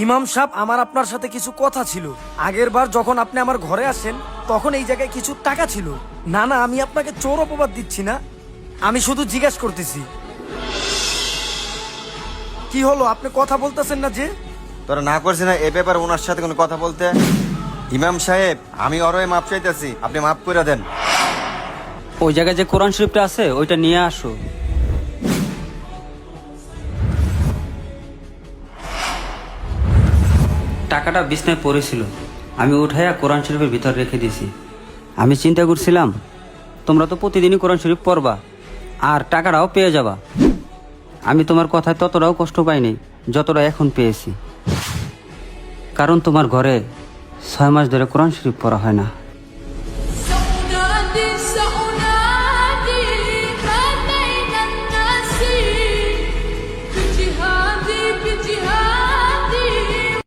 ইমাম সাহেব, আমার আপনার সাথে কিছু কথা ছিল। আগের বার যখন আপনি আমার ঘরে আসেন তখন এই জায়গায় কিছু টাকা ছিল। না না, আমি আপনাকে চোর অপবাদ দিচ্ছি না, আমি শুধু জিজ্ঞাসা করতেছি। কি হলো, আপনি কথা বলতেছেন না যে? তোরা না করছি না এ ব্যাপারে ওনার সাথে কোনো কথা বলতে? ইমাম সাহেব, আমি ওরই মাপ চাইতেছি, আপনি মাফ করে দেন। ওই জায়গায় যে কোরআন শরীফটা আছে ওইটা নিয়ে আসো। টাকাটা বিছনায় পড়েছিল, আমি উঠাইয়া কোরআন শরীফের ভিতর রেখে দিয়েছি। আমি চিন্তা করছিলাম তোমরা তো প্রতিদিনই কোরআন শরীফ পড়বা আর টাকাটাও পেয়ে যাবা। আমি তোমার কথায় ততটাও কষ্ট পাইনি যতটা এখন পেয়েছি, কারণ তোমার ঘরে 6 মাস ধরে কোরআন শরীফ পড়া হয় না।